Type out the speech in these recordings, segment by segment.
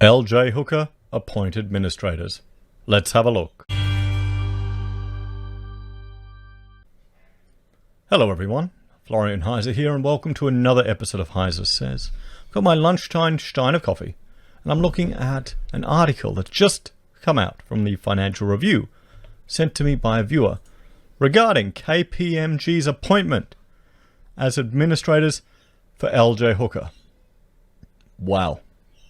LJ Hooker appoint administrators. Let's have a look. Hello everyone, Florian.Heise here, and welcome to another episode of HeiseSays. I've got my lunchtime stein of coffee, and I'm looking at an article that's just come out from the Financial Review, sent to me by a viewer, regarding KPMG's appointment as administrators for LJ Hooker. Wow,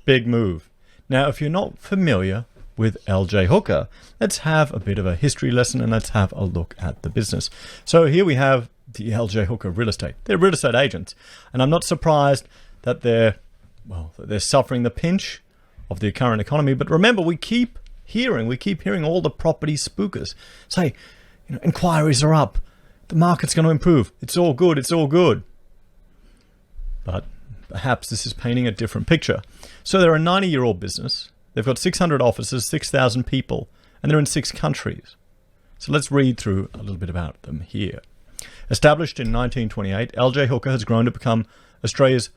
big move. Now, if you're not familiar with LJ Hooker, let's have a bit of a history lesson and let's have a look at the business. So here we have the LJ Hooker Real Estate. They're real estate agents, and I'm not surprised that they're suffering the pinch of the current economy. But remember, we keep hearing all the property spookers say, inquiries are up, the market's going to improve, it's all good, it's all good. But perhaps this is painting a different picture. So they're a 90-year-old business. They've got 600 offices, 6,000 people, and they're in 6 countries. So let's read through a little bit about them here. Established in 1928, LJ Hooker has grown to become Australia's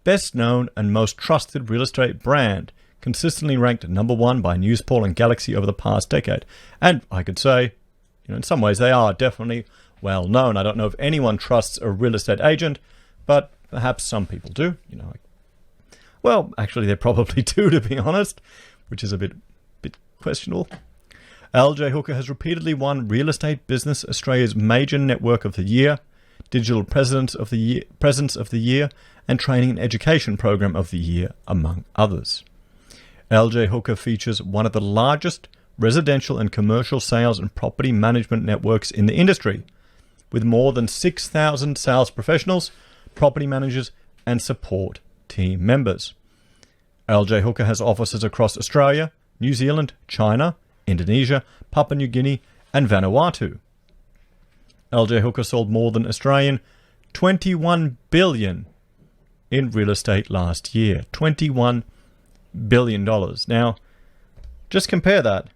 best-known and most trusted real estate brand, consistently ranked number 1 by Newspoll and Galaxy over the past decade. And I could say, in some ways they are definitely well known. I don't know if anyone trusts a real estate agent, but perhaps some people do. Well, actually, they probably do, to be honest, which is a bit questionable. LJ Hooker has repeatedly won Real Estate Business Australia's Major Network of the Year, Digital Presence of the Year, and Training and Education Program of the Year, among others. LJ Hooker features one of the largest residential and commercial sales and property management networks in the industry, with more than 6,000 sales professionals, property managers, and support team members. LJ Hooker has offices across Australia, New Zealand, China, Indonesia, Papua New Guinea, and Vanuatu. LJ Hooker sold more than Australian $21 billion in real estate last year. $21 billion. Now, just compare that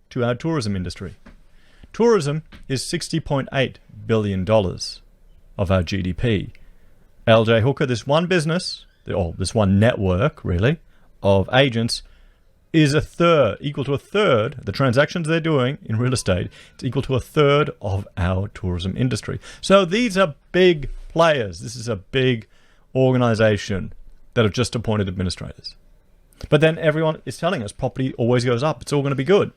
to our tourism industry. Tourism is $60.8 billion of our GDP. LJ Hooker, this one business, or this one network, really, of agents, is equal to a third, the transactions they're doing in real estate, it's equal to a third of our tourism industry. So these are big players. This is a big organization that have just appointed administrators. But then everyone is telling us property always goes up. It's all going to be good.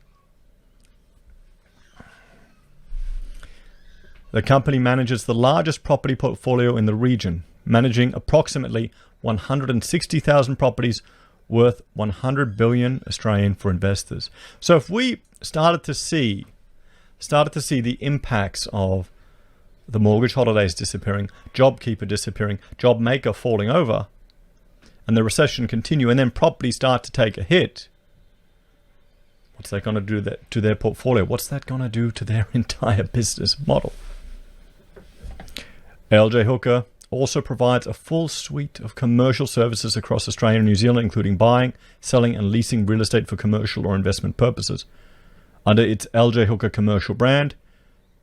The company manages the largest property portfolio in the region, managing approximately 160,000 properties worth 100 billion Australian for investors. So if we started to see the impacts of the mortgage holidays disappearing, JobKeeper disappearing, JobMaker falling over, and the recession continue, and then property start to take a hit, what's that going to do to their portfolio? What's that going to do to their entire business model? LJ Hooker also provides a full suite of commercial services across Australia and New Zealand, including buying, selling, and leasing real estate for commercial or investment purposes. Under its LJ Hooker commercial brand,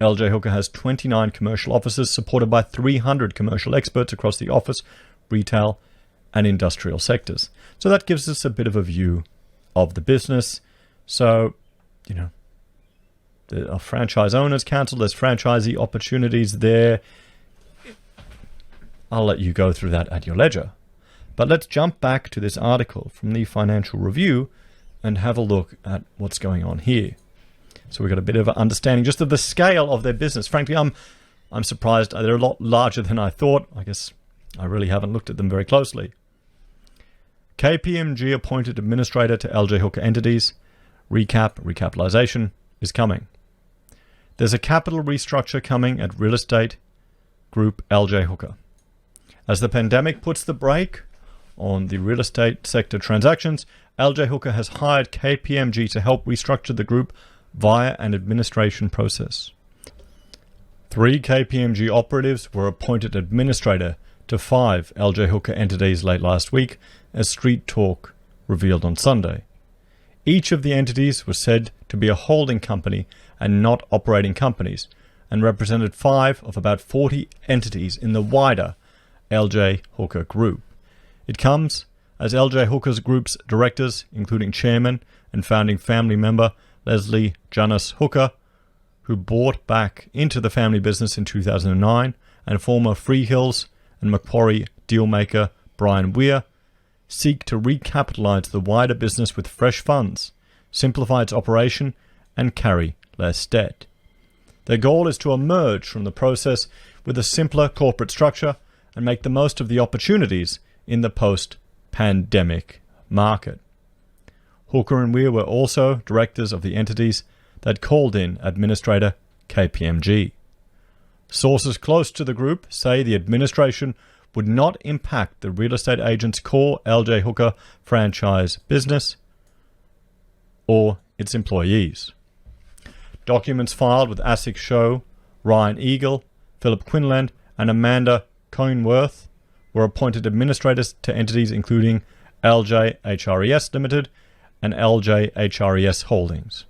LJ Hooker has 29 commercial offices supported by 300 commercial experts across the office, retail, and industrial sectors. So that gives us a bit of a view of the business. So, the Franchise Owners Council, there's franchisee opportunities there. I'll let you go through that at your leisure. But let's jump back to this article from the Financial Review and have a look at what's going on here. So we've got a bit of an understanding just of the scale of their business. Frankly, I'm surprised. They're a lot larger than I thought. I guess I really haven't looked at them very closely. KPMG appointed administrator to LJ Hooker entities. Recapitalization is coming. There's a capital restructure coming at real estate group LJ Hooker. As the pandemic puts the brake on the real estate sector transactions, LJ Hooker has hired KPMG to help restructure the group via an administration process. 3 KPMG operatives were appointed administrator to 5 LJ Hooker entities late last week, as Street Talk revealed on Sunday. Each of the entities was said to be a holding company and not operating companies, and represented 5 of about 40 entities in the wider LJ Hooker Group. It comes as LJ Hooker's group's directors, including chairman and founding family member Leslie Janus Hooker, who bought back into the family business in 2009, and former Freehills and Macquarie dealmaker Brian Weir, seek to recapitalize the wider business with fresh funds, simplify its operation, and carry less debt. Their goal is to emerge from the process with a simpler corporate structure and make the most of the opportunities in the post-pandemic market. Hooker and Weir were also directors of the entities that called in administrator KPMG. Sources close to the group say the administration would not impact the real estate agent's core LJ Hooker franchise business or its employees. Documents filed with ASIC show Ryan Eagle, Philip Quinlan, and Amanda Coinworth were appointed administrators to entities including LJ HRES Limited and LJ HRES Holdings.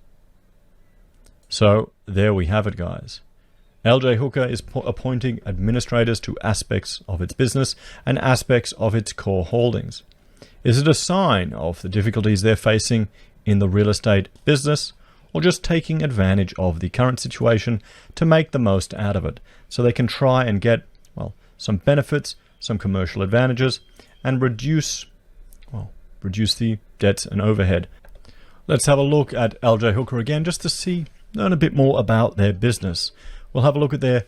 So there we have it, guys. LJ Hooker is appointing administrators to aspects of its business and aspects of its core holdings. Is it a sign of the difficulties they're facing in the real estate business, or just taking advantage of the current situation to make the most out of it so they can try and get, well, some benefits, some commercial advantages, and reduce the debts and overhead? Let's have a look at LJ Hooker again just to learn a bit more about their business. We'll have a look at their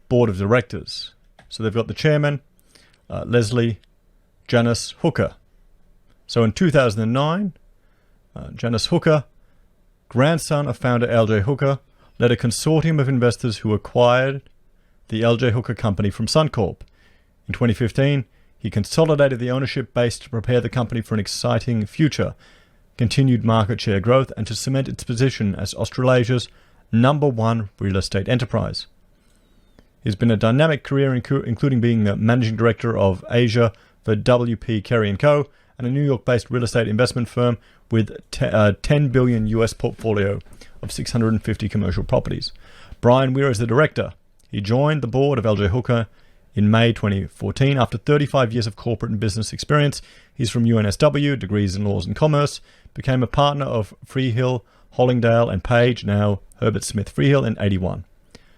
board of directors. So they've got the chairman, Leslie Janus Hooker. So in 2009, Janus Hooker, grandson of founder LJ Hooker, led a consortium of investors who acquired the LJ Hooker company from Suncorp. In 2015, he consolidated the ownership base to prepare the company for an exciting future, continued market share growth, and to cement its position as Australasia's #1 real estate enterprise. He's been a dynamic career, including being the managing director of Asia for WP Carey & Co., and a New York-based real estate investment firm with a $10 billion US portfolio of 650 commercial properties. Brian Weir is the director. He joined the board of LJ Hooker in May 2014 after 35 years of corporate and business experience. He's from UNSW, degrees in laws and commerce, became a partner of Freehill, Hollingdale and Page, now Herbert Smith Freehill, in 81.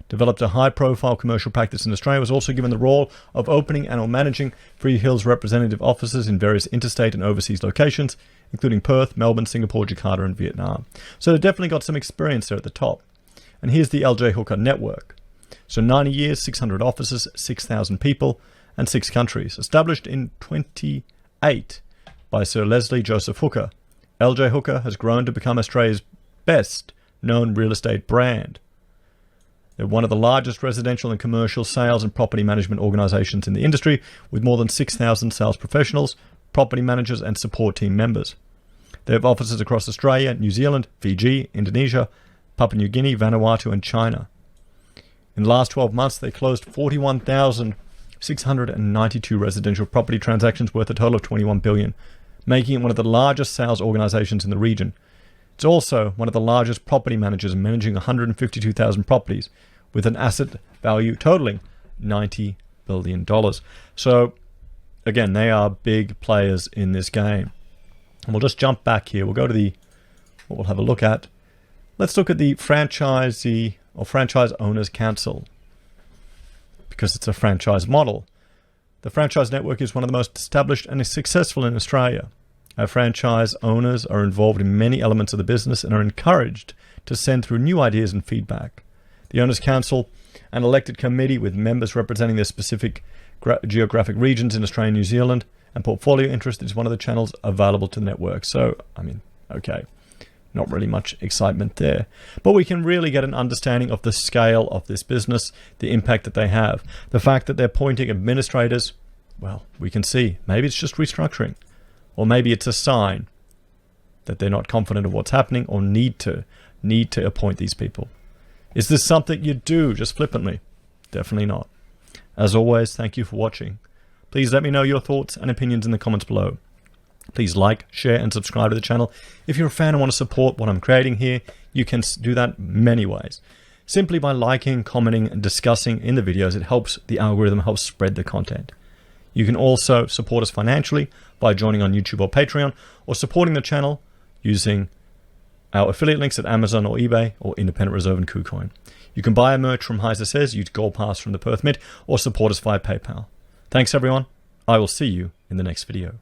Developed a high-profile commercial practice in Australia, was also given the role of opening and or managing Freehill's representative offices in various interstate and overseas locations, including Perth, Melbourne, Singapore, Jakarta and Vietnam. So they've definitely got some experience there at the top. And here's the LJ Hooker network. So 90 years, 600 offices, 6,000 people, and 6 countries. Established in 28 by Sir Leslie Joseph Hooker, LJ Hooker has grown to become Australia's best-known real estate brand. They're one of the largest residential and commercial sales and property management organisations in the industry, with more than 6,000 sales professionals, property managers and support team members. They have offices across Australia, New Zealand, Fiji, Indonesia, Papua New Guinea, Vanuatu and China. In the last 12 months, they closed 41,692 residential property transactions worth a total of $21 billion, making it one of the largest sales organisations in the region. It's also one of the largest property managers, managing 152,000 properties with an asset value totaling $90 billion. So, again, they are big players in this game. And we'll just jump back here. We'll go to what we'll have a look at. Let's look at the Franchisee or Franchise Owners Council, because it's a franchise model. The franchise network is one of the most established and is successful in Australia. Our franchise owners are involved in many elements of the business and are encouraged to send through new ideas and feedback. The Owners Council, an elected committee with members representing their specific geographic regions in Australia and New Zealand, and portfolio interest, is one of the channels available to the network. So, okay, not really much excitement there. But we can really get an understanding of the scale of this business, the impact that they have. The fact that they're appointing administrators, well, we can see maybe it's just restructuring. Or maybe it's a sign that they're not confident of what's happening or need to appoint these people. Is this something you do just flippantly? Definitely not. As always, thank you for watching. Please let me know your thoughts and opinions in the comments below. Please like, share, and subscribe to the channel. If you're a fan and want to support what I'm creating here, you can do that many ways. Simply by liking, commenting, and discussing in the videos. It helps the algorithm, helps spread the content. You can also support us financially by joining on YouTube or Patreon, or supporting the channel using our affiliate links at Amazon or eBay, or Independent Reserve and Kucoin. You can buy our merch from HeiseSays, use Gold Pass from the Perth Mint, or support us via PayPal. Thanks everyone. I will see you in the next video.